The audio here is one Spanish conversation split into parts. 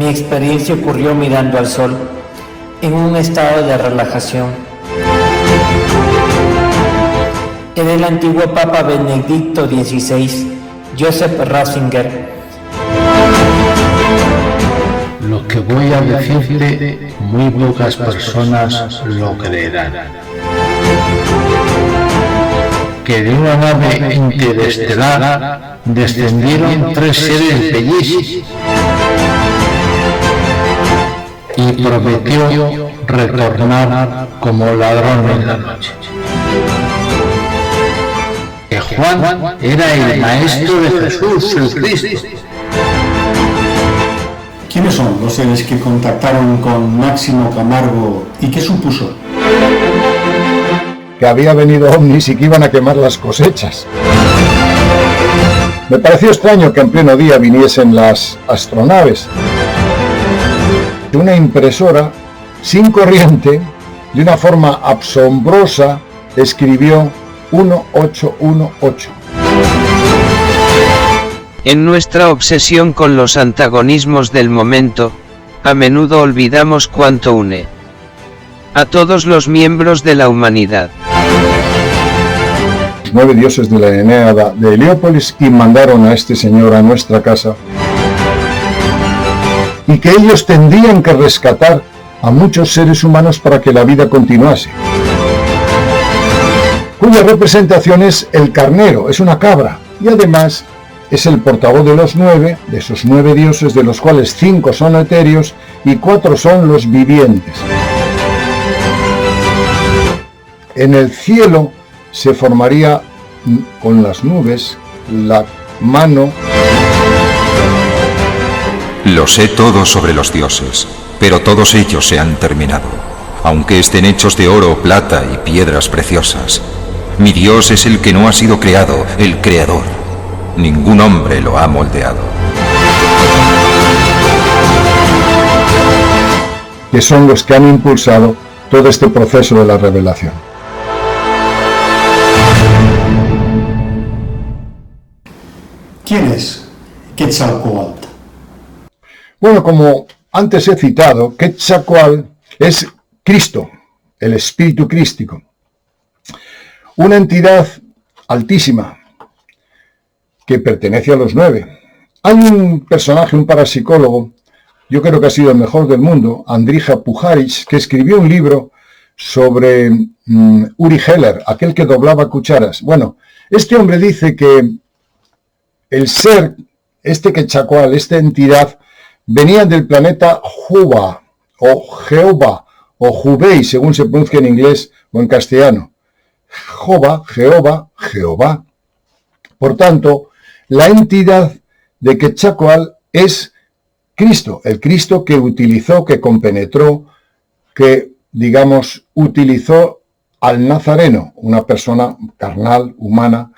Mi experiencia ocurrió mirando al sol, en un estado de relajación. Era el antiguo Papa Benedicto XVI, Joseph Ratzinger. Lo que voy a decirte, muy pocas personas lo creerán. Que de una nave interestelar descendieron 3 seres bellísimos y prometió retornar como ladrón en la noche. Que Juan era el maestro de Jesús, el Cristo. ¿Quiénes son los seres que contactaron con Máximo Camargo y qué supuso? Que había venido ovnis y que iban a quemar las cosechas. Me pareció extraño que en pleno día viniesen las astronaves. Una impresora sin corriente, de una forma asombrosa, escribió 1818. En nuestra obsesión con los antagonismos del momento, a menudo olvidamos cuánto une a todos los miembros de la humanidad. Los 9 dioses de la Eneada de Heliópolis y mandaron a este señor a nuestra casa, y que ellos tendrían que rescatar a muchos seres humanos para que la vida continuase, cuya representación es el carnero, es una cabra, y además es el portavoz de los 9, de esos 9 dioses, de los cuales 5 son etéreos y 4 son los vivientes. En el cielo se formaría con las nubes la mano. Lo sé todo sobre los dioses, pero todos ellos se han terminado, aunque estén hechos de oro, plata y piedras preciosas. Mi Dios es el que no ha sido creado, el creador. Ningún hombre lo ha moldeado. Que son los que han impulsado todo este proceso de la revelación. ¿Quién es Quetzalcóatl? Bueno, como antes he citado, Quetzalcóatl es Cristo, el espíritu crístico. Una entidad altísima que pertenece a los 9. Hay un personaje, un parapsicólogo, yo creo que ha sido el mejor del mundo, Andrija Pujarich, que escribió un libro sobre Uri Geller, aquel que doblaba cucharas. Bueno, este hombre dice que el ser, este Quetzalcóatl, esta entidad, venía del planeta Juba, o Jehová, o Jubei, según se pronuncia en inglés o en castellano. Jehová. Por tanto, la entidad de Quetzalcóatl es Cristo, el Cristo que utilizó, que compenetró, que, digamos, utilizó al Nazareno, una persona carnal, humana,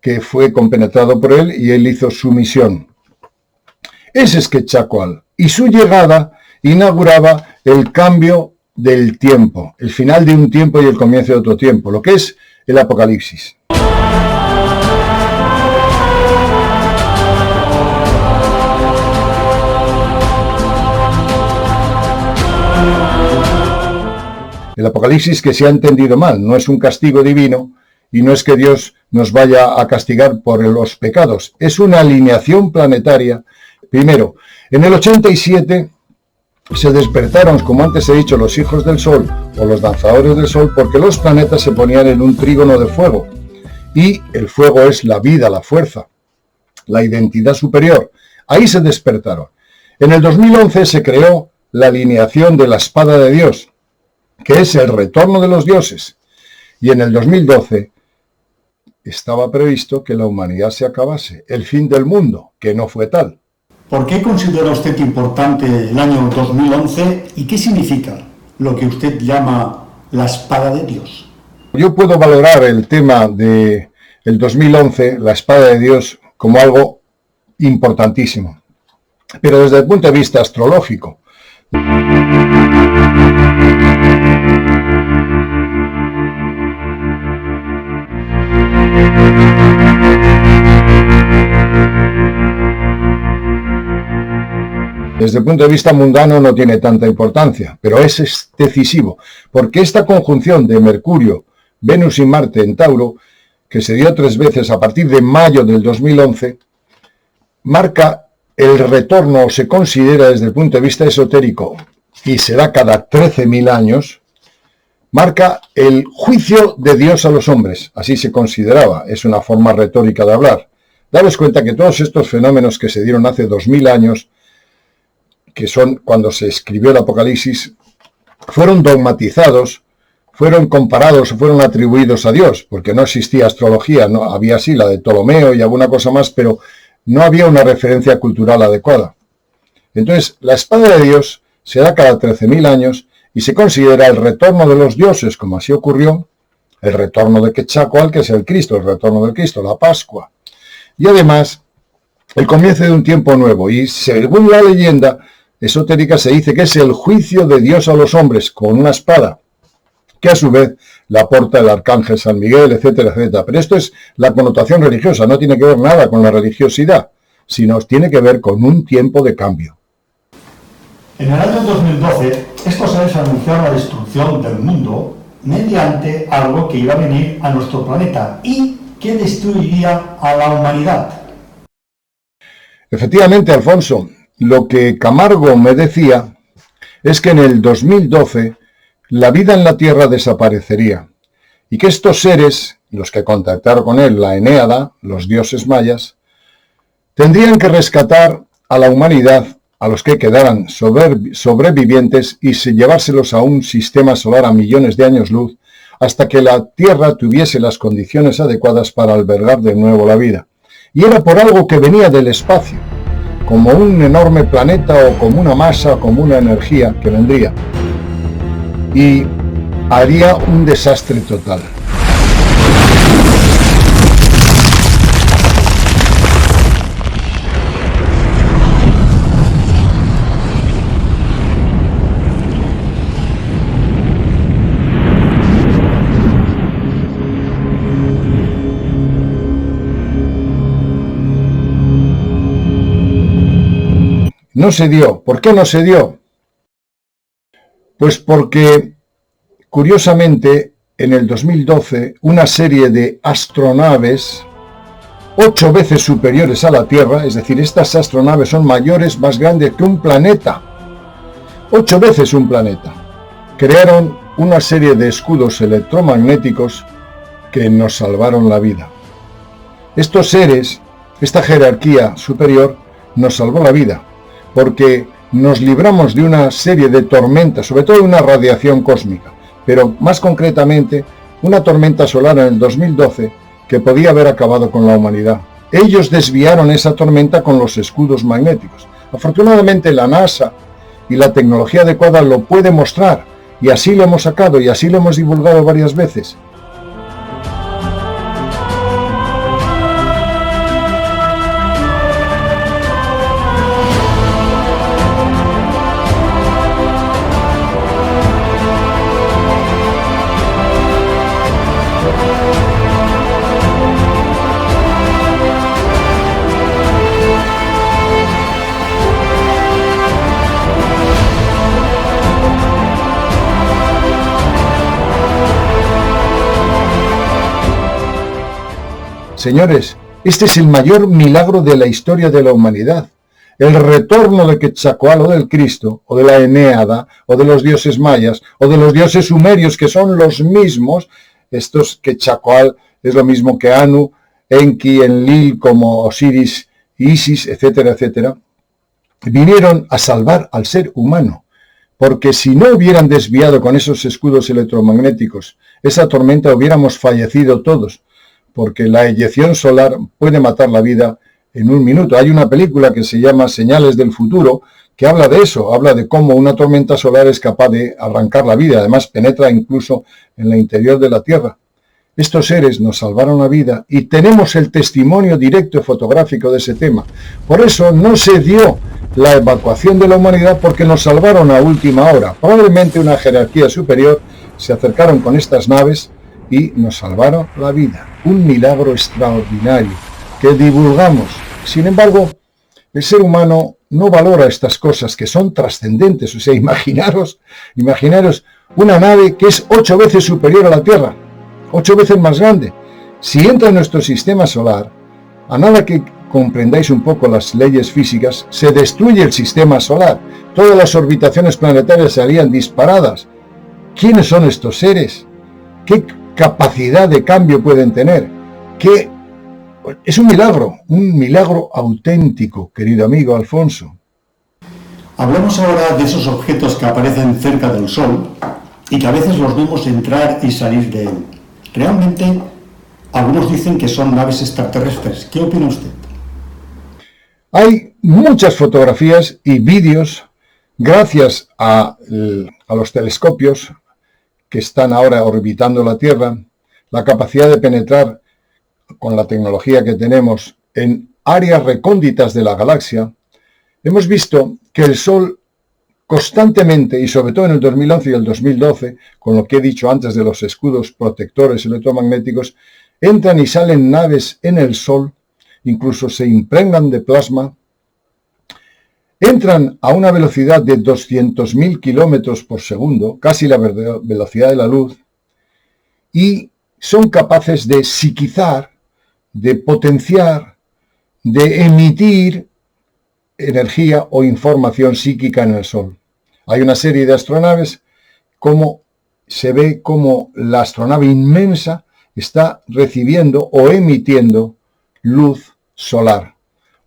que fue compenetrado por él y él hizo su misión. Ese es Quetzalcóatl, y su llegada inauguraba el cambio del tiempo, el final de un tiempo y el comienzo de otro tiempo, lo que es el Apocalipsis. El Apocalipsis que se ha entendido mal, no es un castigo divino y no es que Dios nos vaya a castigar por los pecados, es una alineación planetaria. Primero, en el 87 se despertaron, como antes he dicho, los hijos del sol o los danzadores del sol, porque los planetas se ponían en un trígono de fuego y el fuego es la vida, la fuerza, la identidad superior. Ahí se despertaron. En el 2011 se creó la alineación de la espada de Dios, que es el retorno de los dioses. Y en el 2012 estaba previsto que la humanidad se acabase, el fin del mundo, que no fue tal. ¿Por qué considera usted importante el año 2011 y qué significa lo que usted llama la espada de Dios? Yo puedo valorar el tema del 2011, la espada de Dios, como algo importantísimo, pero desde el punto de vista astrológico. Desde el punto de vista mundano no tiene tanta importancia, pero es decisivo, porque esta conjunción de Mercurio, Venus y Marte en Tauro, que se dio 3 veces a partir de mayo del 2011, marca el retorno, o se considera desde el punto de vista esotérico, y será cada 13.000 años, marca el juicio de Dios a los hombres, así se consideraba, es una forma retórica de hablar. Daros cuenta que todos estos fenómenos que se dieron hace 2000 años, que son cuando se escribió el Apocalipsis, fueron dogmatizados, fueron comparados o fueron atribuidos a Dios, porque no existía astrología, no había sí la de Ptolomeo y alguna cosa más, pero no había una referencia cultural adecuada. Entonces, la espada de Dios se da cada 13.000 años y se considera el retorno de los dioses, como así ocurrió, el retorno de Quetzalcóatl, que es el Cristo, el retorno del Cristo, la Pascua. Y además, el comienzo de un tiempo nuevo. Y según la leyenda esotérica se dice que es el juicio de Dios a los hombres con una espada, que a su vez la porta el arcángel San Miguel, etcétera, etcétera. Pero esto es la connotación religiosa, no tiene que ver nada con la religiosidad, sino tiene que ver con un tiempo de cambio. En el año 2012, estos seres anunciaron la destrucción del mundo mediante algo que iba a venir a nuestro planeta y que destruiría a la humanidad. Efectivamente, Alfonso, lo que Camargo me decía es que en el 2012 la vida en la Tierra desaparecería y que estos seres, los que contactaron con él, la Enéada, los dioses mayas, tendrían que rescatar a la humanidad, a los que quedaran sobrevivientes y llevárselos a un sistema solar a millones de años luz hasta que la Tierra tuviese las condiciones adecuadas para albergar de nuevo la vida. Y era por algo que venía del espacio, como un enorme planeta o como una masa o como una energía que vendría y haría un desastre total. No se dio. ¿Por qué no se dio? Pues porque, curiosamente, en el 2012, una serie de astronaves 8 veces superiores a la Tierra, es decir, estas astronaves son mayores, más grandes que un planeta, 8 veces un planeta, crearon una serie de escudos electromagnéticos que nos salvaron la vida. Estos seres, esta jerarquía superior, nos salvó la vida, porque nos libramos de una serie de tormentas, sobre todo de una radiación cósmica, pero más concretamente una tormenta solar en el 2012 que podía haber acabado con la humanidad. Ellos desviaron esa tormenta con los escudos magnéticos. Afortunadamente la NASA y la tecnología adecuada lo puede mostrar, y así lo hemos sacado y así lo hemos divulgado varias veces. Señores, este es el mayor milagro de la historia de la humanidad. El retorno de Quetzalcóatl o del Cristo, o de la Enéada, o de los dioses mayas, o de los dioses sumerios, que son los mismos. Estos Quetzalcóatl es lo mismo que Anu, Enki, Enlil, como Osiris, Isis, etcétera, etcétera. Vinieron a salvar al ser humano, porque si no hubieran desviado con esos escudos electromagnéticos esa tormenta, hubiéramos fallecido todos, porque la eyección solar puede matar la vida en un minuto. Hay una película que se llama Señales del Futuro, que habla de eso, habla de cómo una tormenta solar es capaz de arrancar la vida, además penetra incluso en el interior de la Tierra. Estos seres nos salvaron la vida y tenemos el testimonio directo y fotográfico de ese tema. Por eso no se dio la evacuación de la humanidad, porque nos salvaron a última hora. Probablemente una jerarquía superior se acercaron con estas naves y nos salvaron la vida. Un milagro extraordinario que divulgamos. Sin embargo, el ser humano no valora estas cosas que son trascendentes. O sea, imaginaros una nave que es 8 veces superior a la Tierra, 8 veces más grande. Si entra en nuestro sistema solar, a nada que comprendáis un poco las leyes físicas, se destruye el sistema solar. Todas las orbitaciones planetarias serían disparadas. ¿Quiénes son estos seres? ¿Qué capacidad de cambio pueden tener? Es un milagro auténtico, querido amigo Alfonso. Hablamos ahora de esos objetos que aparecen cerca del Sol y que a veces los vemos entrar y salir de él. Realmente, algunos dicen que son naves extraterrestres. ¿Qué opina usted? Hay muchas fotografías y vídeos gracias a los telescopios que están ahora orbitando la Tierra, la capacidad de penetrar con la tecnología que tenemos en áreas recónditas de la galaxia. Hemos visto que el Sol constantemente, y sobre todo en el 2011 y el 2012, con lo que he dicho antes de los escudos protectores electromagnéticos, entran y salen naves en el Sol, incluso se impregnan de plasma, entran a una velocidad de 200.000 kilómetros por segundo, casi la velocidad de la luz, y son capaces de psiquizar, de potenciar, de emitir energía o información psíquica en el Sol. Hay una serie de astronaves, como se ve como la astronave inmensa está recibiendo o emitiendo luz solar,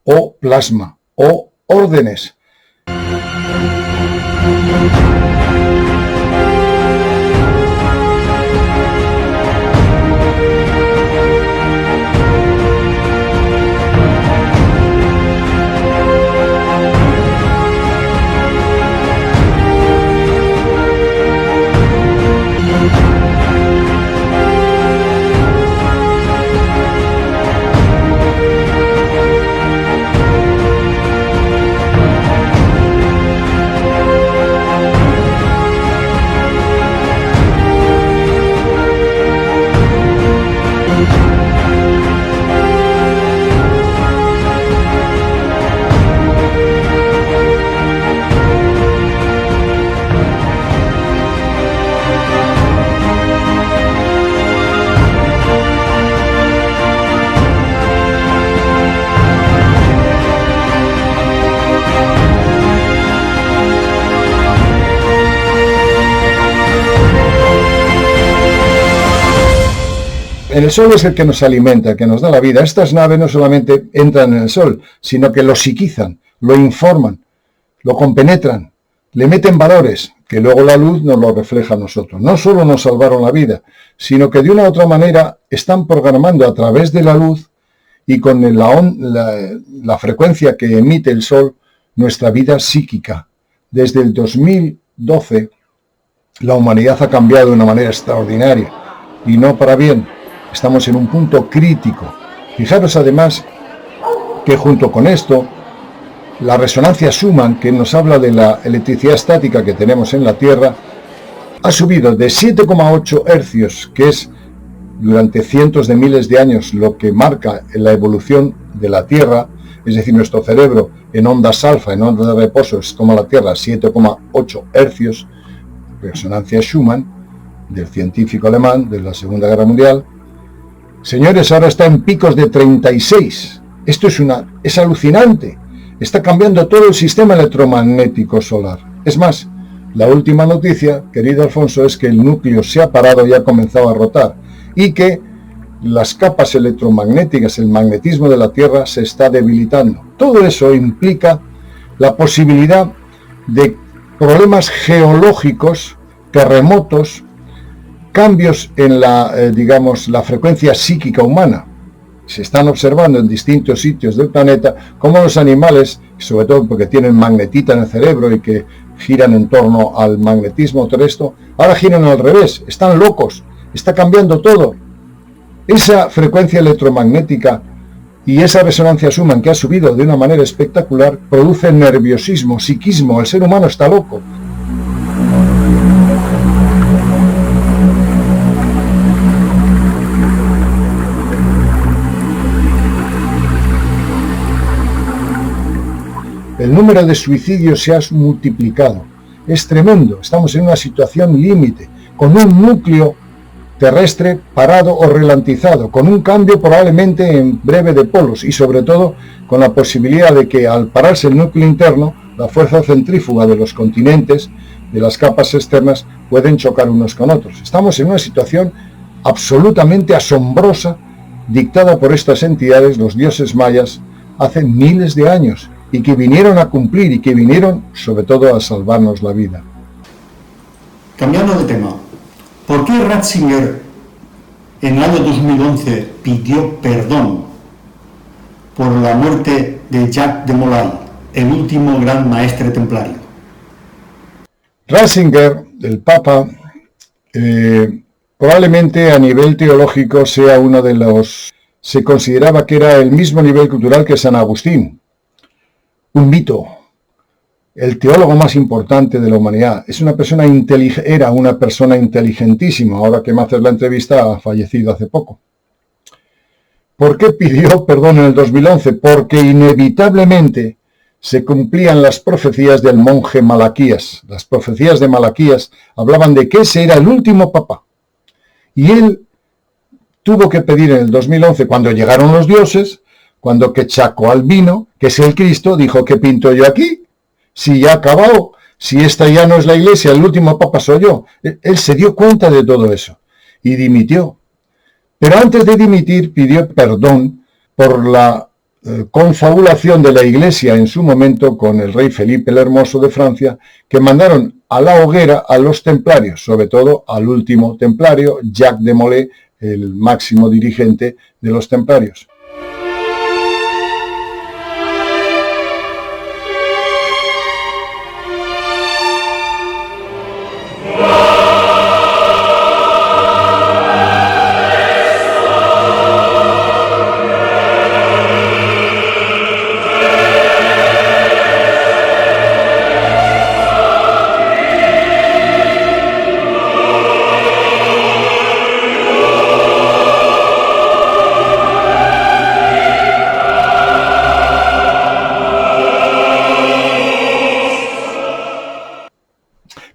o plasma, o órdenes. El Sol es el que nos alimenta, el que nos da la vida. Estas naves no solamente entran en el Sol, sino que lo psiquizan, lo informan, lo compenetran, le meten valores, que luego la luz nos lo refleja a nosotros. No solo nos salvaron la vida, sino que de una u otra manera están programando a través de la luz y con la frecuencia que emite el Sol nuestra vida psíquica. Desde el 2012 la humanidad ha cambiado de una manera extraordinaria y no para bien. Estamos en un punto crítico. Fijaros además que junto con esto, la resonancia Schumann, que nos habla de la electricidad estática que tenemos en la Tierra, ha subido de 7,8 hercios, que es durante cientos de miles de años lo que marca la evolución de la Tierra, es decir, nuestro cerebro en ondas alfa, en ondas de reposo, es como la Tierra, 7,8 hercios, resonancia Schumann, del científico alemán de la Segunda Guerra Mundial. Señores, ahora está en picos de 36. Esto es alucinante. Está cambiando todo el sistema electromagnético solar. Es más, la última noticia, querido Alfonso, es que el núcleo se ha parado y ha comenzado a rotar y que las capas electromagnéticas, el magnetismo de la Tierra se está debilitando. Todo eso implica la posibilidad de problemas geológicos, terremotos, cambios en la frecuencia psíquica humana. Se están observando en distintos sitios del planeta cómo los animales, sobre todo porque tienen magnetita en el cerebro y que giran en torno al magnetismo terrestre, ahora giran al revés, están locos, está cambiando todo. Esa frecuencia electromagnética y esa resonancia Schumann que ha subido de una manera espectacular produce nerviosismo, psiquismo, el ser humano está loco. El número de suicidios se ha multiplicado. Es tremendo. Estamos en una situación límite, con un núcleo terrestre parado o ralentizado, con un cambio probablemente en breve de polos y sobre todo con la posibilidad de que al pararse el núcleo interno, la fuerza centrífuga de los continentes, de las capas externas, pueden chocar unos con otros. Estamos en una situación absolutamente asombrosa, dictada por estas entidades, los dioses mayas, hace miles de años, y que vinieron a cumplir y que vinieron sobre todo a salvarnos la vida. Cambiando de tema, ¿por qué Ratzinger en el año 2011 pidió perdón por la muerte de Jacques de Molay, el último gran maestre templario? Ratzinger, el Papa, probablemente a nivel teológico sea uno de los... Se consideraba que era el mismo nivel cultural que San Agustín. Un mito, el teólogo más importante de la humanidad. Era una persona inteligentísima. Ahora que me haces la entrevista, ha fallecido hace poco. ¿Por qué pidió perdón en el 2011? Porque inevitablemente se cumplían las profecías del monje Malaquías. Las profecías de Malaquías hablaban de que ese era el último papa. Y él tuvo que pedir en el 2011, cuando llegaron los dioses, cuando Quetzalcoatl, que es el Cristo, dijo: ¿qué pinto yo aquí? Si ya ha acabado, si esta ya no es la iglesia, el último papa soy yo. Él se dio cuenta de todo eso y dimitió. Pero antes de dimitir pidió perdón por la confabulación de la iglesia en su momento con el rey Felipe el Hermoso de Francia, que mandaron a la hoguera a los templarios, sobre todo al último templario, Jacques de Molay, el máximo dirigente de los templarios.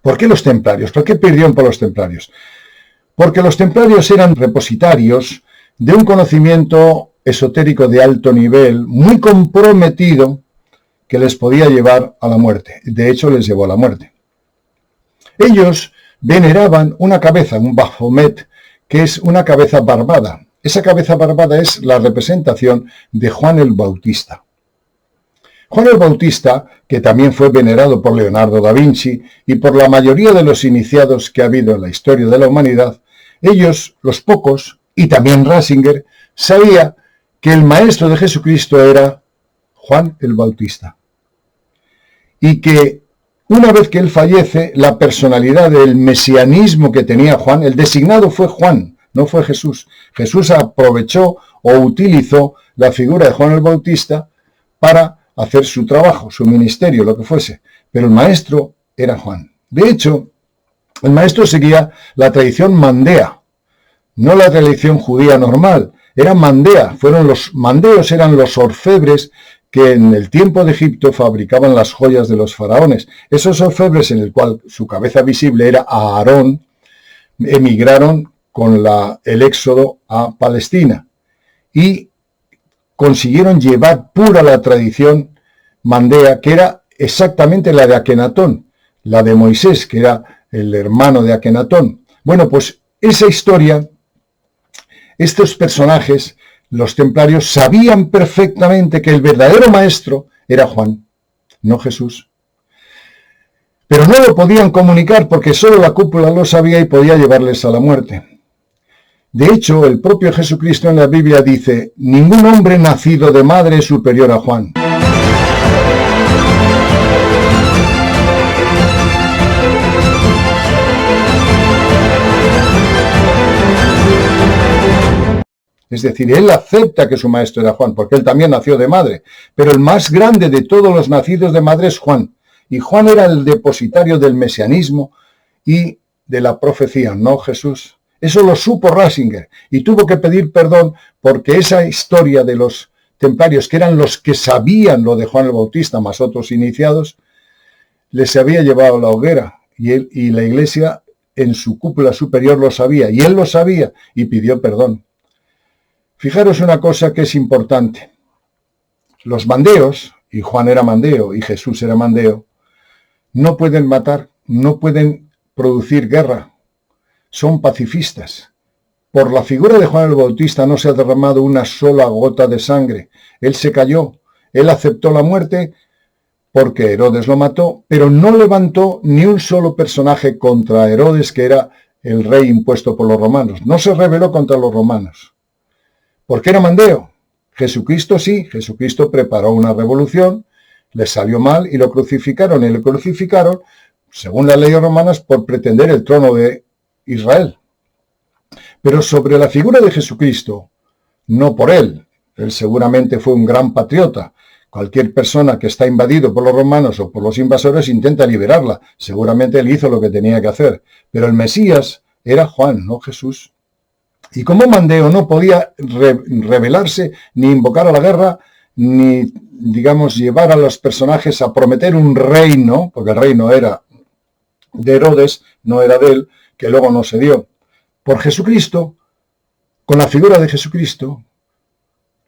¿Por qué los templarios? ¿Por qué pidieron por los templarios? Porque los templarios eran repositarios de un conocimiento esotérico de alto nivel, muy comprometido, que les podía llevar a la muerte. De hecho, les llevó a la muerte. Ellos veneraban una cabeza, un Baphomet, que es una cabeza barbada. Esa cabeza barbada es la representación de Juan el Bautista. Juan el Bautista, que también fue venerado por Leonardo da Vinci y por la mayoría de los iniciados que ha habido en la historia de la humanidad, ellos, los pocos, y también Ratzinger, sabía que el maestro de Jesucristo era Juan el Bautista. Y que una vez que él fallece, la personalidad del mesianismo que tenía Juan, el designado fue Juan, no fue Jesús. Jesús aprovechó o utilizó la figura de Juan el Bautista para hacer su trabajo, su ministerio, lo que fuese. Pero el maestro era Juan. De hecho, el maestro seguía la tradición mandea, no la tradición judía normal. Era mandea. Los mandeos eran los orfebres que en el tiempo de Egipto fabricaban las joyas de los faraones. Esos orfebres, en el cual su cabeza visible era Aarón, emigraron con el éxodo a Palestina y consiguieron llevar pura la tradición mandea, que era exactamente la de Akenatón, la de Moisés, que era el hermano de Akenatón. Bueno, pues esa historia, estos personajes, los templarios, sabían perfectamente que el verdadero maestro era Juan, no Jesús. Pero no lo podían comunicar porque solo la cúpula lo sabía y podía llevarles a la muerte. De hecho, el propio Jesucristo en la Biblia dice: ningún hombre nacido de madre es superior a Juan. Es decir, él acepta que su maestro era Juan, porque él también nació de madre. Pero el más grande de todos los nacidos de madre es Juan. Y Juan era el depositario del mesianismo y de la profecía, no Jesús. Eso lo supo Ratzinger y tuvo que pedir perdón porque esa historia de los templarios, que eran los que sabían lo de Juan el Bautista, más otros iniciados, les había llevado a la hoguera, y la Iglesia en su cúpula superior lo sabía, y él lo sabía, y pidió perdón. Fijaros una cosa que es importante. Los mandeos, y Juan era mandeo, y Jesús era mandeo, no pueden matar, no pueden producir guerra, son pacifistas. Por la figura de Juan el Bautista no se ha derramado una sola gota de sangre. Él se cayó, él aceptó la muerte porque Herodes lo mató, pero no levantó ni un solo personaje contra Herodes, que era el rey impuesto por los romanos. No se rebeló contra los romanos. ¿Por qué era mandeo? Jesucristo sí, Jesucristo preparó una revolución, le salió mal y lo crucificaron. Y lo crucificaron, según las leyes romanas, por pretender el trono de Israel. Pero sobre la figura de Jesucristo, no por él. Él seguramente fue un gran patriota. Cualquier persona que está invadido por los romanos o por los invasores intenta liberarla. Seguramente él hizo lo que tenía que hacer. Pero el Mesías era Juan, no Jesús. Y como mandeo no podía rebelarse, ni invocar a la guerra, ni, digamos, llevar a los personajes a prometer un reino, porque el reino era de Herodes, no era de él, que luego no se dio. Por Jesucristo, con la figura de Jesucristo,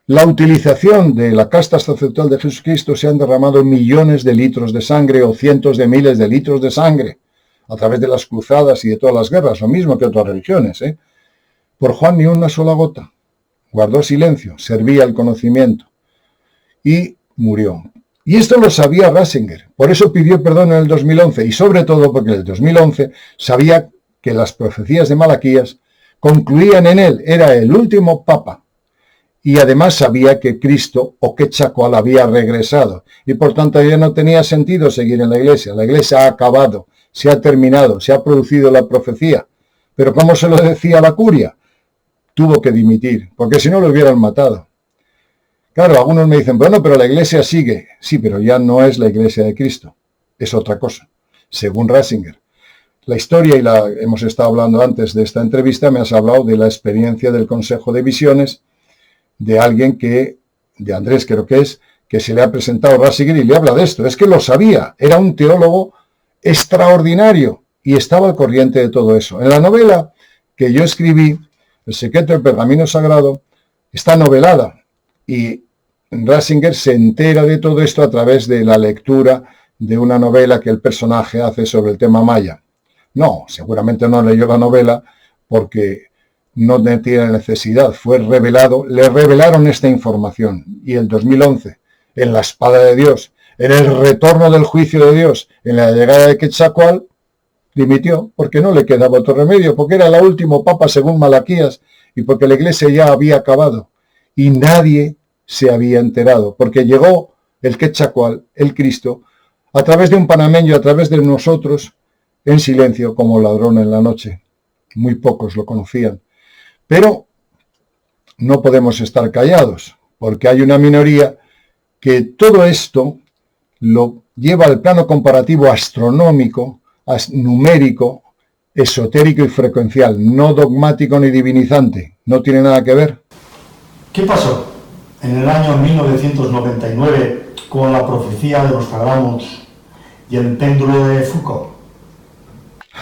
la utilización de la casta sacerdotal de Jesucristo, se han derramado millones de litros de sangre o cientos de miles de litros de sangre a través de las cruzadas y de todas las guerras, lo mismo que otras religiones. Por Juan ni una sola gota. Guardó silencio, servía el conocimiento y murió. Y esto lo sabía Ratzinger, por eso pidió perdón en el 2011 y sobre todo porque en el 2011 sabía que las profecías de Malaquías concluían en él, era el último papa. Y además sabía que Cristo o Quetzalcóatl había regresado y por tanto ya no tenía sentido seguir en la iglesia. La iglesia ha acabado, se ha terminado, se ha producido la profecía. Pero ¿cómo se lo decía la curia? Tuvo que dimitir, porque si no lo hubieran matado. Claro, algunos me dicen, bueno, pero la iglesia sigue. Sí, pero ya no es la iglesia de Cristo, es otra cosa, según Ratzinger. La historia, y hemos estado hablando antes de esta entrevista, me has hablado de la experiencia del Consejo de Visiones, de alguien de Andrés creo que es, que se le ha presentado Ratzinger y le habla de esto. Es que lo sabía, era un teólogo extraordinario y estaba al corriente de todo eso. En la novela que yo escribí, El secreto del pergamino sagrado, está novelada y Ratzinger se entera de todo esto a través de la lectura de una novela que el personaje hace sobre el tema maya. No, seguramente no leyó la novela porque no tiene necesidad, fue revelado, le revelaron esta información. Y el 2011, en la espada de Dios, en el retorno del juicio de Dios, en la llegada de Quetzalcóatl, dimitió porque no le quedaba otro remedio, porque era el último papa según Malaquías y porque la iglesia ya había acabado y nadie se había enterado, porque llegó el Quetzalcóatl, el Cristo, a través de un panameño, a través de nosotros, en silencio como ladrón en la noche. Muy pocos lo conocían. Pero no podemos estar callados, porque hay una minoría que todo esto lo lleva al plano comparativo astronómico, numérico, esotérico y frecuencial, no dogmático ni divinizante. No tiene nada que ver. ¿Qué pasó en el año 1999 con la profecía de los Nostradamus y el péndulo de Foucault?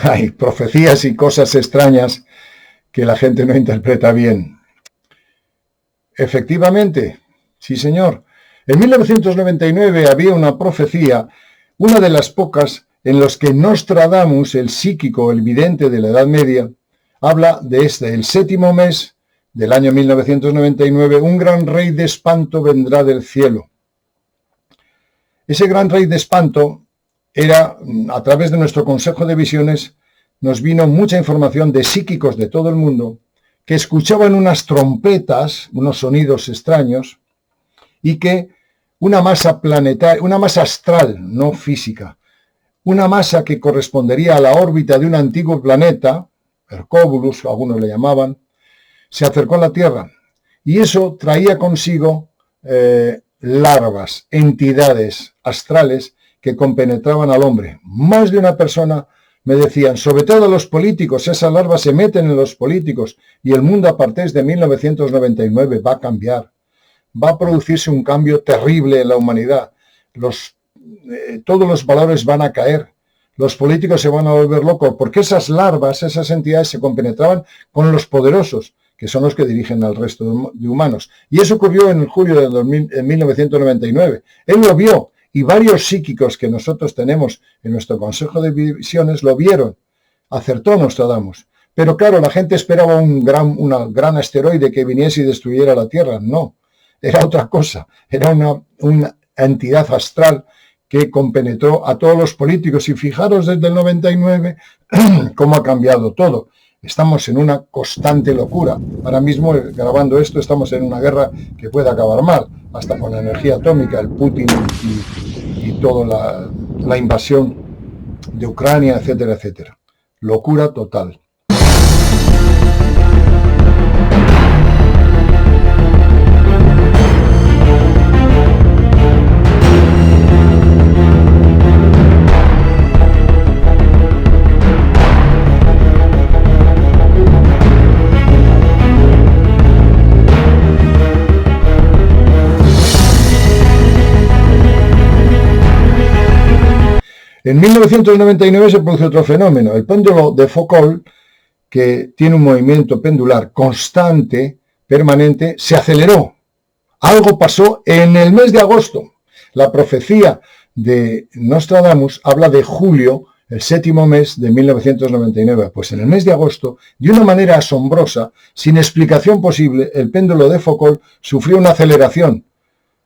Hay profecías y cosas extrañas que la gente no interpreta bien. Efectivamente, sí señor. En 1999 había una profecía, una de las pocas en los que Nostradamus, el psíquico, el vidente de la Edad Media, habla de el séptimo mes del año 1999, un gran rey de espanto vendrá del cielo. Ese gran rey de espanto era, a través de nuestro Consejo de Visiones, nos vino mucha información de psíquicos de todo el mundo que escuchaban unas trompetas, unos sonidos extraños, y que una masa planetaria, una masa astral, no física, una masa que correspondería a la órbita de un antiguo planeta, Hercóbulus, algunos le llamaban, se acercó a la Tierra. Y eso traía consigo larvas, entidades astrales que compenetraban al hombre. Más de una persona me decían, sobre todo los políticos, esas larvas se meten en los políticos y el mundo a partir de 1999 va a cambiar. va a producirse un cambio terrible en la humanidad. Todos los valores van a caer. Los políticos se van a volver locos porque esas larvas, esas entidades se compenetraban con los poderosos, que son los que dirigen al resto de humanos. Y eso ocurrió en julio de 1999. Él lo vio y varios psíquicos que nosotros tenemos en nuestro Consejo de Visiones lo vieron. Acertó Nostradamus. Pero claro, la gente esperaba un gran asteroide que viniese y destruyera la Tierra. No, era otra cosa. Era una entidad astral que compenetró a todos los políticos. Y fijaros desde el 99 cómo ha cambiado todo. Estamos en una constante locura. Ahora mismo, grabando esto, estamos en una guerra que puede acabar mal, hasta con la energía atómica, el Putin y toda la invasión de Ucrania, etcétera, etcétera. Locura total. En 1999 se produce otro fenómeno, el péndulo de Foucault, que tiene un movimiento pendular constante, permanente, se aceleró. Algo pasó en el mes de agosto. La profecía de Nostradamus habla de julio, el 7º mes de 1999. Pues en el mes de agosto, de una manera asombrosa, sin explicación posible, el péndulo de Foucault sufrió una aceleración.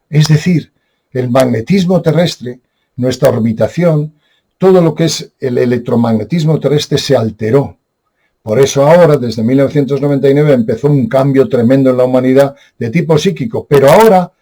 Es decir, el magnetismo terrestre, nuestra orbitación, todo lo que es el electromagnetismo terrestre se alteró. Por eso ahora, desde 1999, empezó un cambio tremendo en la humanidad de tipo psíquico. Pero ahora,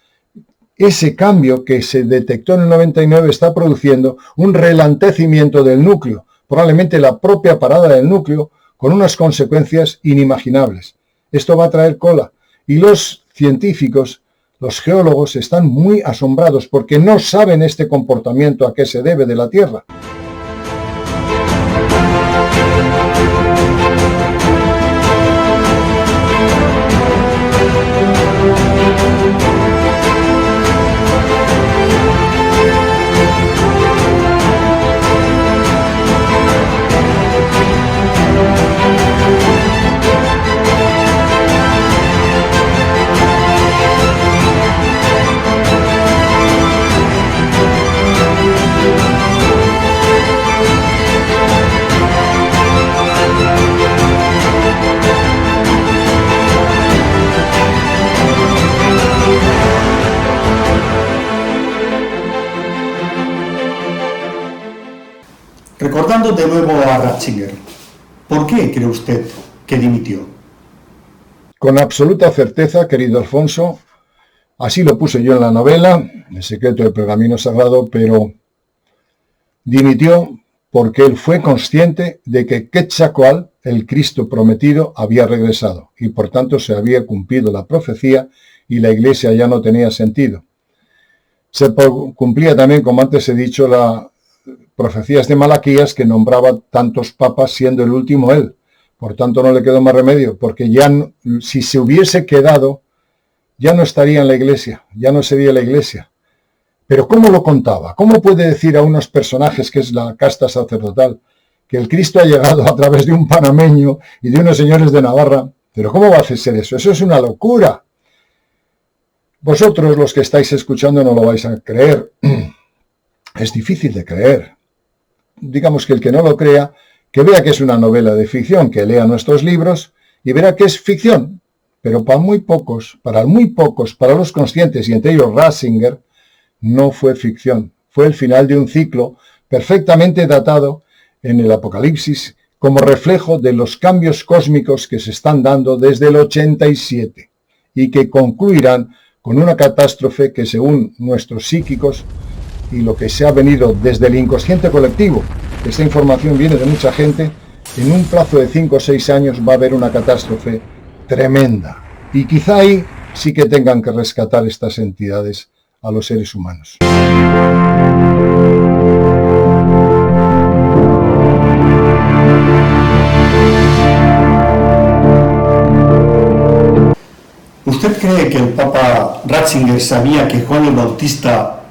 ese cambio que se detectó en el 99 está produciendo un relantecimiento del núcleo, probablemente la propia parada del núcleo, con unas consecuencias inimaginables. Esto va a traer cola. Y los científicos, los geólogos, están muy asombrados porque no saben este comportamiento a qué se debe de la Tierra. Recordando de nuevo a Ratzinger, ¿por qué cree usted que dimitió? Con absoluta certeza, querido Alfonso, así lo puse yo en la novela, El secreto del pergamino sagrado, pero dimitió porque él fue consciente de que Quetzalcóatl, el Cristo prometido, había regresado y por tanto se había cumplido la profecía y la iglesia ya no tenía sentido. Se cumplía también, como antes he dicho, las profecías de Malaquías, que nombraba tantos papas siendo el último él. Por tanto no le quedó más remedio, porque ya si se hubiese quedado, ya no estaría en la iglesia, ya no sería la iglesia. Pero ¿cómo lo contaba? ¿Cómo puede decir a unos personajes, que es la casta sacerdotal, que el Cristo ha llegado a través de un panameño y de unos señores de Navarra? Pero ¿cómo va a hacer eso? Eso es una locura. Vosotros, los que estáis escuchando, no lo vais a creer. Es difícil de creer. Digamos que el que no lo crea, que vea que es una novela de ficción, que lea nuestros libros y verá que es ficción. Pero para muy pocos, para los conscientes, y entre ellos Ratzinger, no fue ficción. Fue el final de un ciclo perfectamente datado en el Apocalipsis como reflejo de los cambios cósmicos que se están dando desde el 87 y que concluirán con una catástrofe que, según nuestros psíquicos y lo que se ha venido desde el inconsciente colectivo, esta información viene de mucha gente, en un plazo de 5 o 6 años va a haber una catástrofe tremenda. Y quizá ahí sí que tengan que rescatar estas entidades a los seres humanos. ¿Usted cree que el Papa Ratzinger sabía que Juan el Bautista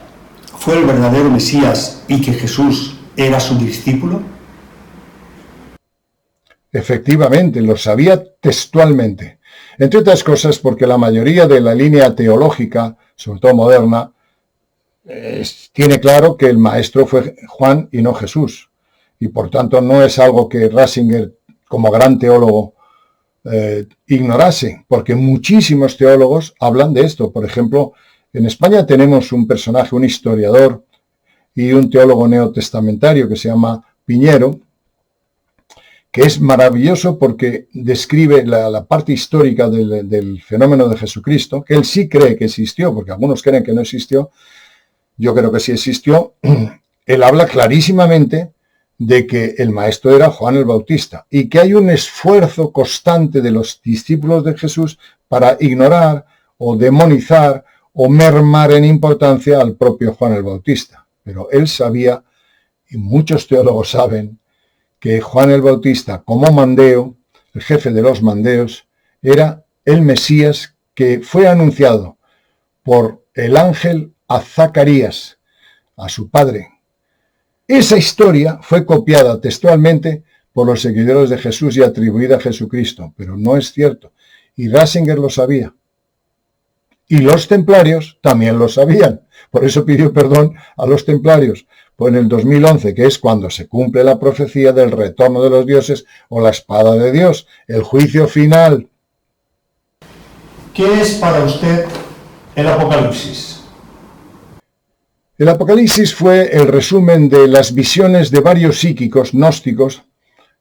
fue el verdadero Mesías y que Jesús era su discípulo? Efectivamente, lo sabía textualmente. Entre otras cosas porque la mayoría de la línea teológica, sobre todo moderna, tiene claro que el maestro fue Juan y no Jesús. Y por tanto no es algo que Ratzinger, como gran teólogo, ignorase, porque muchísimos teólogos hablan de esto. Por ejemplo, en España tenemos un personaje, un historiador y un teólogo neotestamentario que se llama Piñero, que es maravilloso porque describe la parte histórica del fenómeno de Jesucristo, que él sí cree que existió, porque algunos creen que no existió. Yo creo que sí existió. Él habla clarísimamente de que el maestro era Juan el Bautista y que hay un esfuerzo constante de los discípulos de Jesús para ignorar o demonizar o mermar en importancia al propio Juan el Bautista. Pero él sabía, y muchos teólogos saben, que Juan el Bautista, como mandeo, el jefe de los mandeos, era el Mesías que fue anunciado por el ángel a Zacarías, a su padre. Esa historia fue copiada textualmente por los seguidores de Jesús y atribuida a Jesucristo, pero no es cierto. Y Ratzinger lo sabía. Y los templarios también lo sabían. Por eso pidió perdón a los templarios. Pues en el 2011, que es cuando se cumple la profecía del retorno de los dioses o la espada de Dios, el juicio final. ¿Qué es para usted el Apocalipsis? El Apocalipsis fue el resumen de las visiones de varios psíquicos gnósticos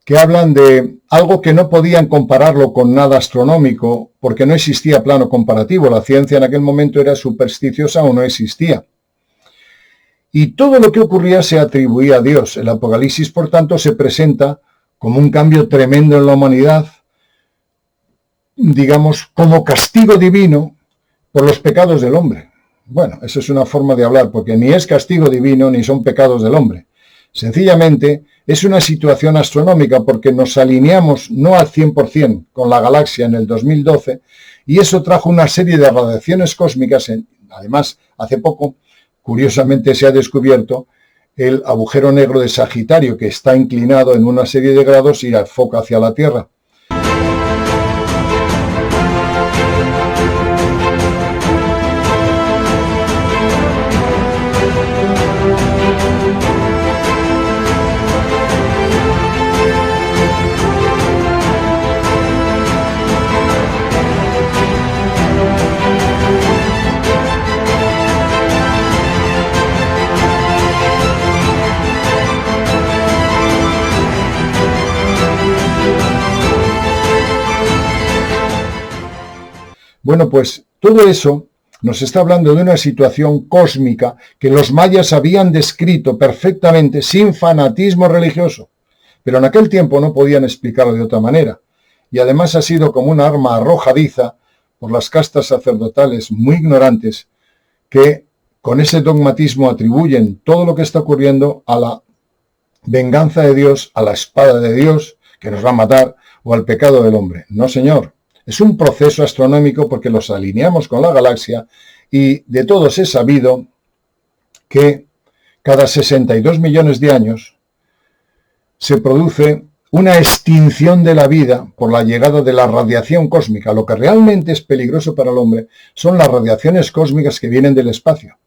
que hablan de algo que no podían compararlo con nada astronómico porque no existía plano comparativo. La ciencia en aquel momento era supersticiosa o no existía. Y todo lo que ocurría se atribuía a Dios. El Apocalipsis, por tanto, se presenta como un cambio tremendo en la humanidad, digamos, como castigo divino por los pecados del hombre. Bueno, esa es una forma de hablar, porque ni es castigo divino ni son pecados del hombre. Sencillamente es una situación astronómica porque nos alineamos no al 100% con la galaxia en el 2012 y eso trajo una serie de radiaciones cósmicas. Además, hace poco, curiosamente, se ha descubierto el agujero negro de Sagitario, que está inclinado en una serie de grados y enfoca hacia la Tierra. Bueno, pues todo eso nos está hablando de una situación cósmica que los mayas habían descrito perfectamente sin fanatismo religioso, pero en aquel tiempo no podían explicarlo de otra manera. Y además ha sido como un arma arrojadiza por las castas sacerdotales muy ignorantes que con ese dogmatismo atribuyen todo lo que está ocurriendo a la venganza de Dios, a la espada de Dios que nos va a matar o al pecado del hombre. No, señor. Es un proceso astronómico porque los alineamos con la galaxia y de todos es sabido que cada 62 millones de años se produce una extinción de la vida por la llegada de la radiación cósmica. Lo que realmente es peligroso para el hombre son las radiaciones cósmicas que vienen del espacio,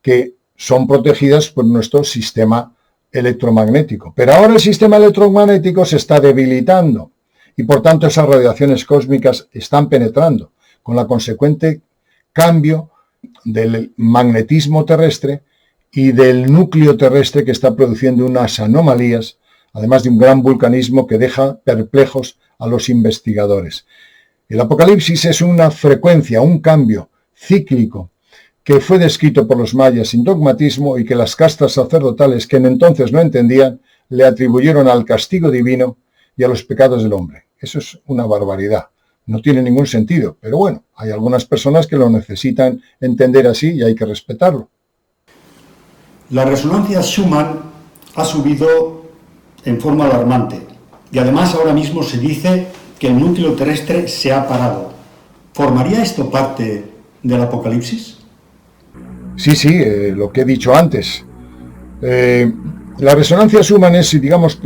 que son protegidas por nuestro sistema electromagnético. Pero ahora el sistema electromagnético se está debilitando. Y por tanto esas radiaciones cósmicas están penetrando, con la consecuente cambio del magnetismo terrestre y del núcleo terrestre que está produciendo unas anomalías, además de un gran vulcanismo que deja perplejos a los investigadores. El Apocalipsis es una frecuencia, un cambio cíclico que fue descrito por los mayas sin dogmatismo y que las castas sacerdotales, que en entonces no entendían, le atribuyeron al castigo divino y a los pecados del hombre. Eso es una barbaridad. No tiene ningún sentido. Pero bueno, hay algunas personas que lo necesitan entender así y hay que respetarlo. La resonancia Schumann ha subido en forma alarmante. Y además ahora mismo se dice que el núcleo terrestre se ha parado. ¿Formaría esto parte del Apocalipsis? Sí, lo que he dicho antes. La resonancia Schumann es, digamos,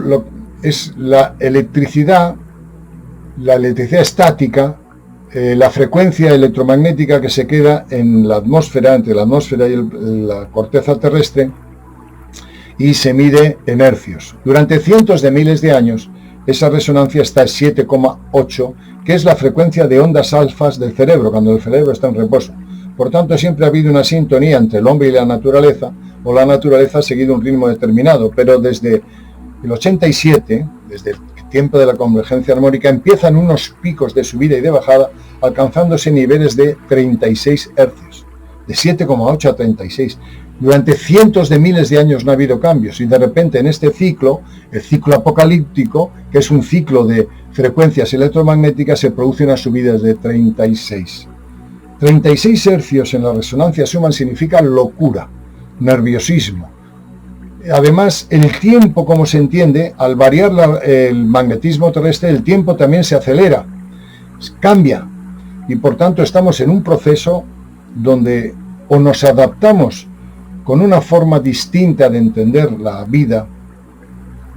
es la electricidad estática, la frecuencia electromagnética que se queda en la atmósfera, entre la atmósfera y la corteza terrestre, y se mide en hercios. Durante cientos de miles de años, esa resonancia está en 7,8, que es la frecuencia de ondas alfas del cerebro, cuando el cerebro está en reposo. Por tanto, siempre ha habido una sintonía entre el hombre y la naturaleza, o la naturaleza ha seguido un ritmo determinado, pero desde el 87, desde el tiempo de la convergencia armónica, empiezan unos picos de subida y de bajada, alcanzándose niveles de 36 hercios, de 7,8 a 36. Durante cientos de miles de años no ha habido cambios, y de repente en este ciclo, el ciclo apocalíptico, que es un ciclo de frecuencias electromagnéticas, se produce una subida de 36. 36 hercios en la resonancia Schumann significa locura, nerviosismo. Además, el tiempo, como se entiende, al variar el magnetismo terrestre, el tiempo también se acelera, cambia, y por tanto estamos en un proceso donde o nos adaptamos con una forma distinta de entender la vida,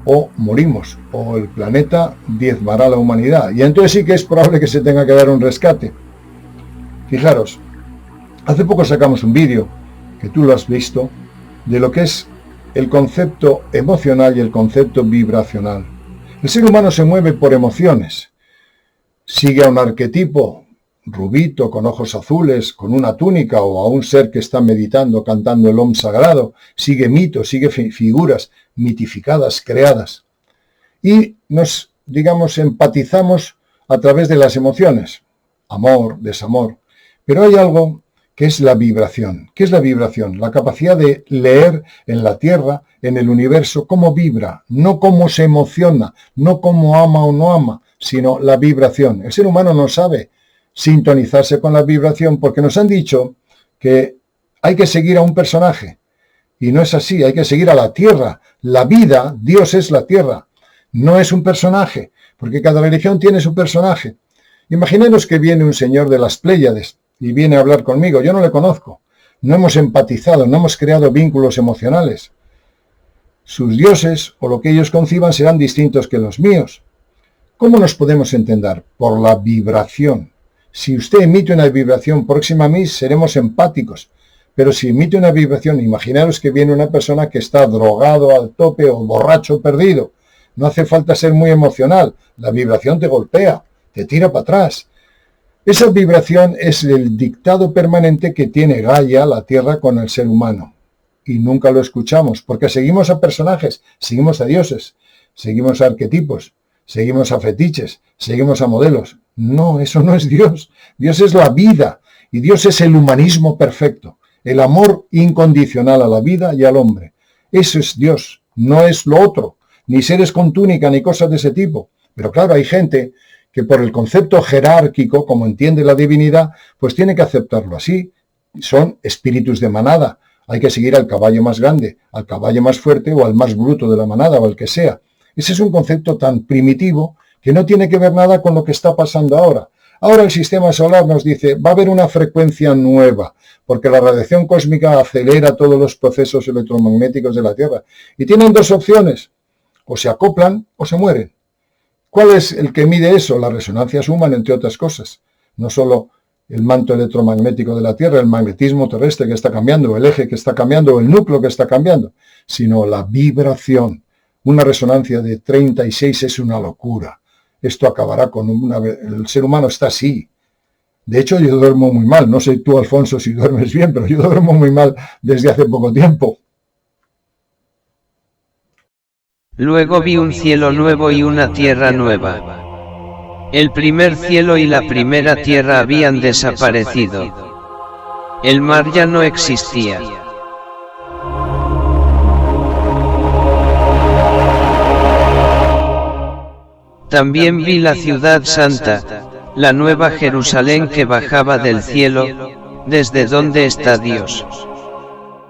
o morimos, o el planeta diezmará a la humanidad, y entonces sí que es probable que se tenga que dar un rescate. Fijaros, hace poco sacamos un vídeo, que tú lo has visto, de lo que es el concepto emocional y el concepto vibracional. El ser humano se mueve por emociones, sigue a un arquetipo, rubito, con ojos azules, con una túnica, o a un ser que está meditando, cantando el Om sagrado, sigue mitos, sigue figuras mitificadas, creadas. Y nos, digamos, empatizamos a través de las emociones, amor, desamor. Pero hay algo que es la vibración. ¿Qué es la vibración? La capacidad de leer en la Tierra, en el universo, cómo vibra, no cómo se emociona, no cómo ama o no ama, sino la vibración. El ser humano no sabe sintonizarse con la vibración porque nos han dicho que hay que seguir a un personaje. Y no es así, hay que seguir a la Tierra. La vida, Dios es la Tierra, no es un personaje, porque cada religión tiene su personaje. Imaginaros que viene un señor de las Pléyades y viene a hablar conmigo. Yo no le conozco, no hemos empatizado, no hemos creado vínculos emocionales. Sus dioses o lo que ellos conciban serán distintos que los míos. ¿Cómo nos podemos entender? Por la vibración. Si usted emite una vibración próxima a mí, seremos empáticos. Pero si emite una vibración, imaginaros que viene una persona que está drogado al tope o borracho perdido. No hace falta ser muy emocional. La vibración te golpea, te tira para atrás. Esa vibración es el dictado permanente que tiene Gaia, la Tierra, con el ser humano. Y nunca lo escuchamos, porque seguimos a personajes, seguimos a dioses, seguimos a arquetipos, seguimos a fetiches, seguimos a modelos. No, eso no es Dios. Dios es la vida, y Dios es el humanismo perfecto, el amor incondicional a la vida y al hombre. Eso es Dios, no es lo otro, ni seres con túnica, ni cosas de ese tipo. Pero claro, hay gente que por el concepto jerárquico, como entiende la divinidad, pues tiene que aceptarlo así. Son espíritus de manada. Hay que seguir al caballo más grande, al caballo más fuerte o al más bruto de la manada o el que sea. Ese es un concepto tan primitivo que no tiene que ver nada con lo que está pasando ahora. Ahora el sistema solar nos dice, va a haber una frecuencia nueva, porque la radiación cósmica acelera todos los procesos electromagnéticos de la Tierra. Y tienen dos opciones, o se acoplan o se mueren. ¿Cuál es el que mide eso? La resonancia Schumann, entre otras cosas. No solo el manto electromagnético de la Tierra, el magnetismo terrestre que está cambiando, el eje que está cambiando, o el núcleo que está cambiando, sino la vibración. Una resonancia de 36 es una locura. Esto acabará con el ser humano está así. De hecho, yo duermo muy mal. No sé tú, Alfonso, si duermes bien, pero yo duermo muy mal desde hace poco tiempo. Luego vi un cielo nuevo y una tierra nueva. El primer cielo y la primera tierra habían desaparecido. El mar ya no existía. También vi la ciudad santa, la nueva Jerusalén que bajaba del cielo, desde donde está Dios.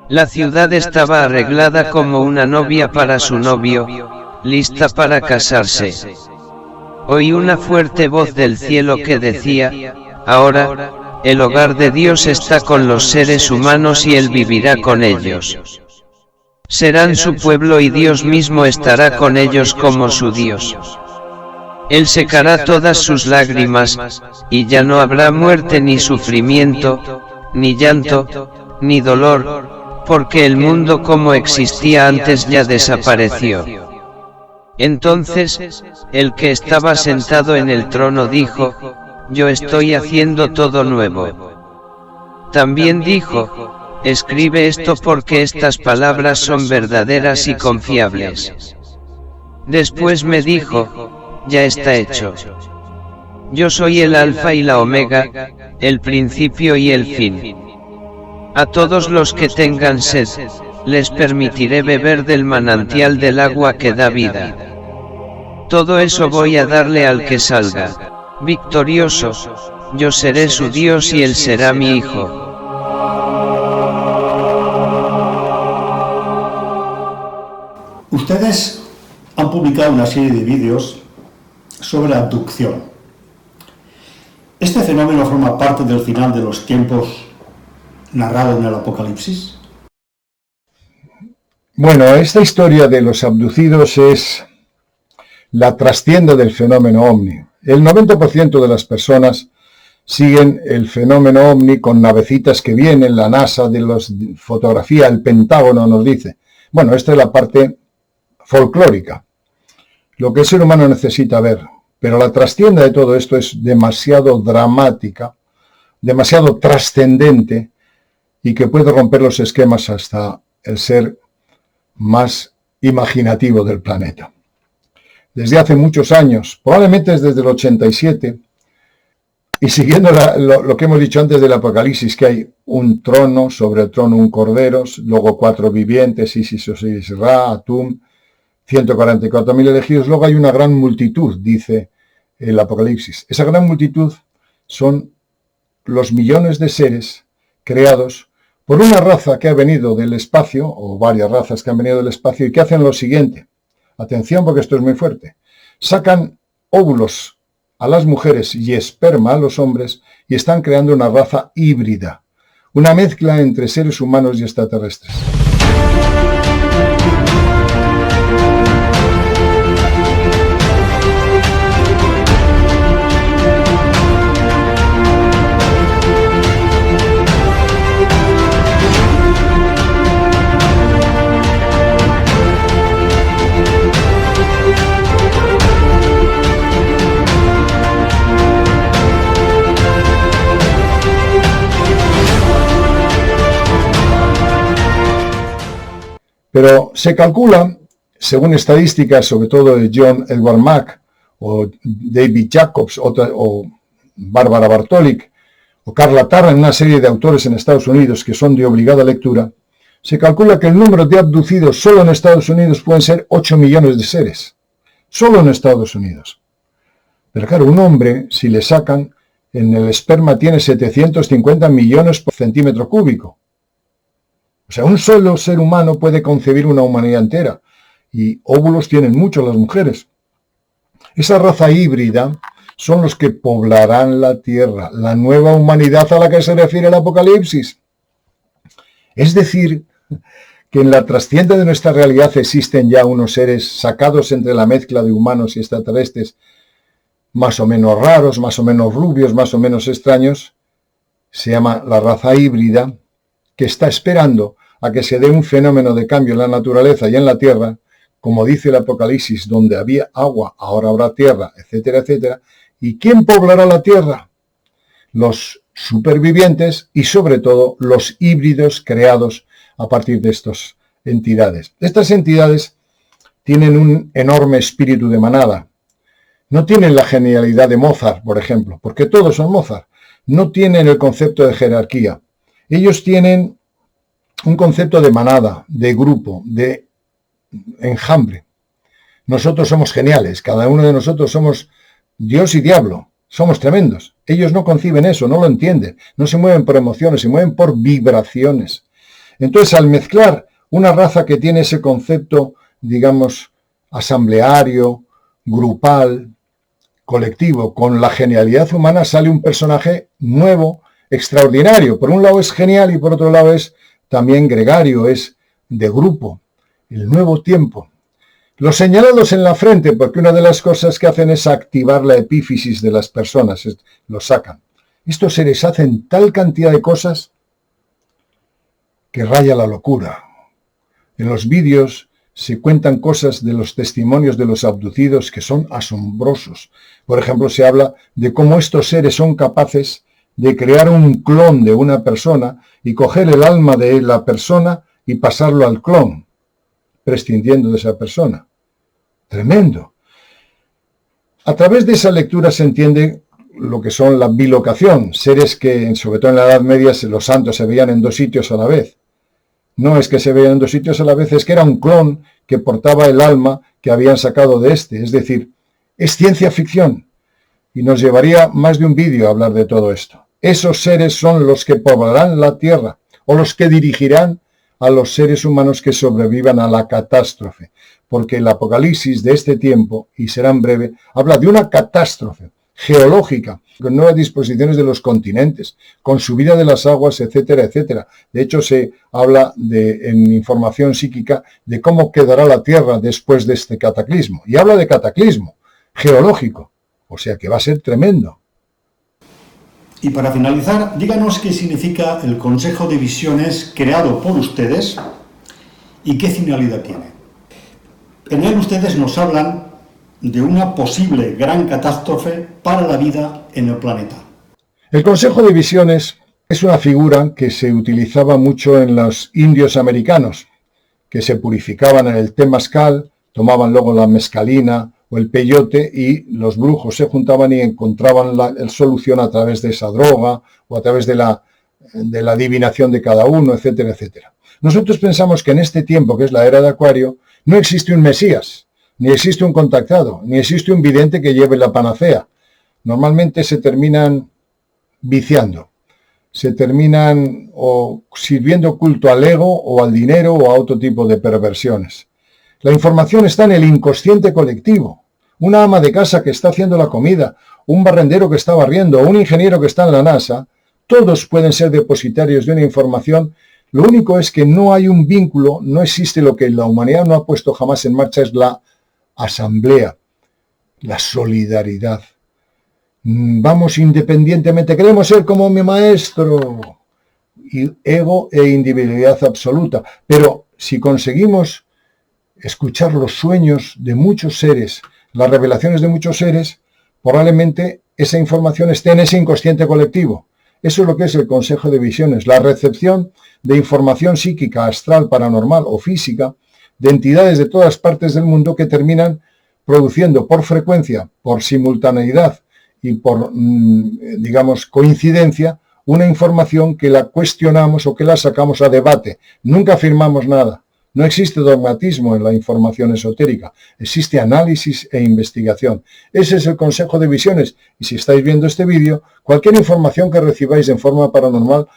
La ciudad estaba arreglada como una novia para su novio, lista para casarse. Oí una fuerte voz del cielo que decía, Ahora, el hogar de Dios está con los seres humanos y Él vivirá con ellos. Serán su pueblo y Dios mismo estará con ellos como su Dios. Él secará todas sus lágrimas, y ya no habrá muerte ni sufrimiento, ni llanto, ni dolor, porque el mundo como existía antes ya desapareció. Entonces, el que estaba sentado en el trono dijo, yo estoy haciendo todo nuevo. También dijo, escribe esto porque estas palabras son verdaderas y confiables. Después me dijo, ya está hecho. Yo soy el Alfa y la Omega, el principio y el fin. A todos los que tengan sed, les permitiré beber del manantial del agua que da vida. Todo eso voy a darle al que salga victorioso. Yo seré su Dios y él será mi hijo. Ustedes han publicado una serie de vídeos sobre la abducción. ¿Este fenómeno forma parte del final de los tiempos narrado en el Apocalipsis? Bueno, esta historia de los abducidos es la trastienda del fenómeno ovni. El 90% de las personas siguen el fenómeno ovni con navecitas que vienen, la NASA de los fotografía, el Pentágono nos dice. Bueno, esta es la parte folclórica, lo que el ser humano necesita ver. Pero la trastienda de todo esto es demasiado dramática, demasiado trascendente y que puede romper los esquemas hasta el ser más imaginativo del planeta. Desde hace muchos años, probablemente desde el 87, y siguiendo lo que hemos dicho antes del Apocalipsis, que hay un trono, sobre el trono un cordero, luego 4 vivientes, Isis, Osiris, Ra, Atum, 144.000 elegidos, luego hay una gran multitud, dice el Apocalipsis. Esa gran multitud son los millones de seres creados por una raza que ha venido del espacio, o varias razas que han venido del espacio, y que hacen lo siguiente. Atención porque esto es muy fuerte. Sacan óvulos a las mujeres y esperma a los hombres y están creando una raza híbrida, una mezcla entre seres humanos y extraterrestres. Pero se calcula, según estadísticas, sobre todo de John Edward Mack, o David Jacobs, o Bárbara Bartolic, o Carla Tarrant, una serie de autores en Estados Unidos que son de obligada lectura, se calcula que el número de abducidos solo en Estados Unidos pueden ser 8 millones de seres. Solo en Estados Unidos. Pero claro, un hombre, si le sacan, en el esperma tiene 750 millones por centímetro cúbico. O sea, un solo ser humano puede concebir una humanidad entera. Y óvulos tienen mucho las mujeres. Esa raza híbrida son los que poblarán la Tierra, la nueva humanidad a la que se refiere el Apocalipsis. Es decir, que en la trastienda de nuestra realidad existen ya unos seres sacados entre la mezcla de humanos y extraterrestres, más o menos raros, más o menos rubios, más o menos extraños. Se llama la raza híbrida, que está esperando a que se dé un fenómeno de cambio en la naturaleza y en la tierra, como dice el Apocalipsis, donde había agua, ahora habrá tierra, etcétera, etcétera. ¿Y quién poblará la tierra? Los supervivientes y sobre todo los híbridos creados a partir de estas entidades. Estas entidades tienen un enorme espíritu de manada. No tienen la genialidad de Mozart, por ejemplo, porque todos son Mozart. No tienen el concepto de jerarquía. Ellos tienen un concepto de manada, de grupo, de enjambre. Nosotros somos geniales, cada uno de nosotros somos Dios y diablo, somos tremendos. Ellos no conciben eso, no lo entienden, no se mueven por emociones, se mueven por vibraciones. Entonces, al mezclar una raza que tiene ese concepto, digamos, asambleario, grupal, colectivo, con la genialidad humana, sale un personaje nuevo, extraordinario. Por un lado es genial y por otro lado es también gregario, es de grupo. El nuevo tiempo. Los señalados en la frente, porque una de las cosas que hacen es activar la epífisis de las personas, lo sacan. Estos seres hacen tal cantidad de cosas que raya la locura. En los vídeos se cuentan cosas de los testimonios de los abducidos que son asombrosos. Por ejemplo, se habla de cómo estos seres son capaces de crear un clon de una persona y coger el alma de la persona y pasarlo al clon, prescindiendo de esa persona. Tremendo. A través de esa lectura se entiende lo que son la bilocación, seres que, sobre todo en la Edad Media, los santos se veían en dos sitios a la vez. No es que se veían en dos sitios a la vez, es que era un clon que portaba el alma que habían sacado de este. Es decir, es ciencia ficción y nos llevaría más de un vídeo a hablar de todo esto. Esos seres son los que poblarán la Tierra o los que dirigirán a los seres humanos que sobrevivan a la catástrofe, porque el apocalipsis de este tiempo, y será en breve, habla de una catástrofe geológica, con nuevas disposiciones de los continentes, con subida de las aguas, etcétera, etcétera. De hecho, se habla en información psíquica de cómo quedará la Tierra después de este cataclismo. Y habla de cataclismo geológico, o sea que va a ser tremendo. Y para finalizar, díganos qué significa el Consejo de Visiones creado por ustedes y qué finalidad tiene. En él ustedes nos hablan de una posible gran catástrofe para la vida en el planeta. El Consejo de Visiones es una figura que se utilizaba mucho en los indios americanos, que se purificaban en el temazcal, tomaban luego la mescalina o el peyote y los brujos se juntaban y encontraban la solución a través de esa droga o a través de la adivinación de cada uno, etcétera, etcétera. Nosotros pensamos que en este tiempo, que es la era de Acuario, no existe un Mesías, ni existe un contactado, ni existe un vidente que lleve la panacea. Normalmente se terminan viciando, se terminan o sirviendo culto al ego o al dinero o a otro tipo de perversiones. La información está en el inconsciente colectivo. Una ama de casa que está haciendo la comida, un barrendero que está barriendo, un ingeniero que está en la NASA, todos pueden ser depositarios de una información. Lo único es que no hay un vínculo, no existe lo que la humanidad no ha puesto jamás en marcha, es la asamblea, la solidaridad. Vamos independientemente, queremos ser como mi maestro. Y ego e individualidad absoluta. Pero si conseguimos escuchar los sueños de muchos seres, las revelaciones de muchos seres, probablemente esa información esté en ese inconsciente colectivo. Eso es lo que es el Consejo de Visiones, la recepción de información psíquica, astral, paranormal o física de entidades de todas partes del mundo que terminan produciendo por frecuencia, por simultaneidad y por, digamos, coincidencia, una información que la cuestionamos o que la sacamos a debate. Nunca afirmamos nada. No existe dogmatismo en la información esotérica, existe análisis e investigación. Ese es el Consejo de Visiones. Y si estáis viendo este vídeo, cualquier información que recibáis en forma paranormal,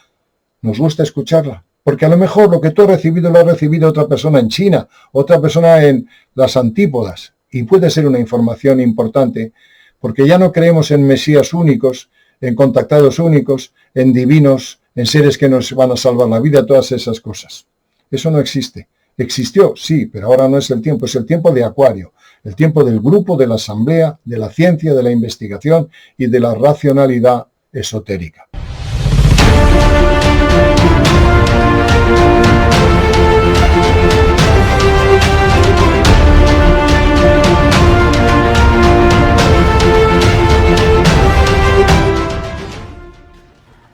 nos gusta escucharla. Porque a lo mejor lo que tú has recibido lo ha recibido otra persona en China, otra persona en las antípodas. Y puede ser una información importante, porque ya no creemos en mesías únicos, en contactados únicos, en divinos, en seres que nos van a salvar la vida, todas esas cosas. Eso no existe. Existió, sí, pero ahora no es el tiempo, es el tiempo de Acuario, el tiempo del grupo, de la asamblea, de la ciencia, de la investigación y de la racionalidad esotérica.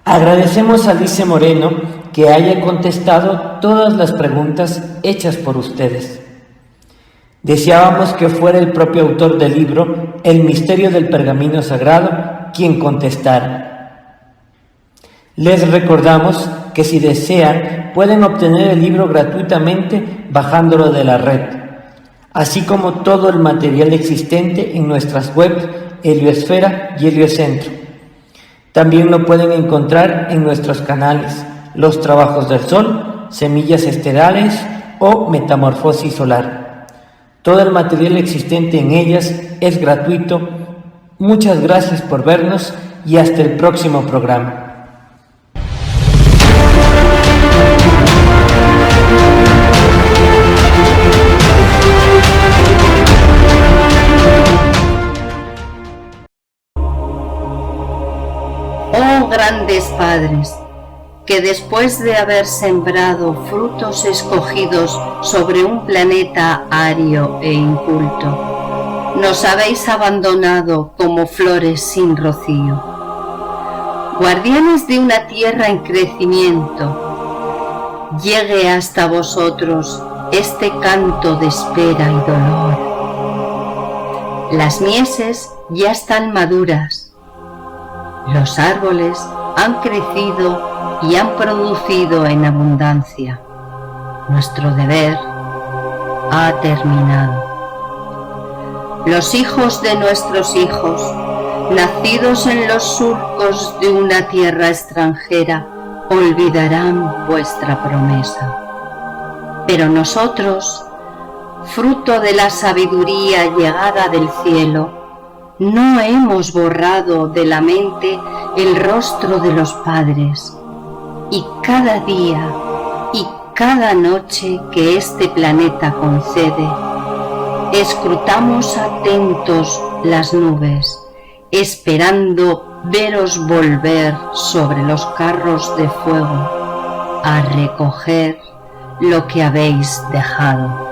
Agradecemos a Alice Moreno que haya contestado todas las preguntas hechas por ustedes. Deseábamos que fuera el propio autor del libro El misterio del pergamino sagrado quien contestara. Les recordamos que si desean pueden obtener el libro gratuitamente bajándolo de la red, así como todo el material existente en nuestras webs Heliosfera y Heliocentro. También lo pueden encontrar en nuestros canales Los Trabajos del Sol, Semillas Estelares o Metamorfosis Solar. Todo el material existente en ellas es gratuito Muchas gracias por vernos y hasta el próximo programa. Oh grandes padres, que después de haber sembrado frutos escogidos sobre un planeta ario e inculto, nos habéis abandonado como flores sin rocío. Guardianes de una tierra en crecimiento, llegue hasta vosotros este canto de espera y dolor. Las mieses ya están maduras. Los árboles han crecido y han producido en abundancia. Nuestro deber ha terminado. Los hijos de nuestros hijos, nacidos en los surcos de una tierra extranjera, olvidarán vuestra promesa. Pero nosotros, fruto de la sabiduría llegada del cielo, no hemos borrado de la mente el rostro de los padres, y cada día y cada noche que este planeta concede, escrutamos atentos las nubes, esperando veros volver sobre los carros de fuego a recoger lo que habéis dejado.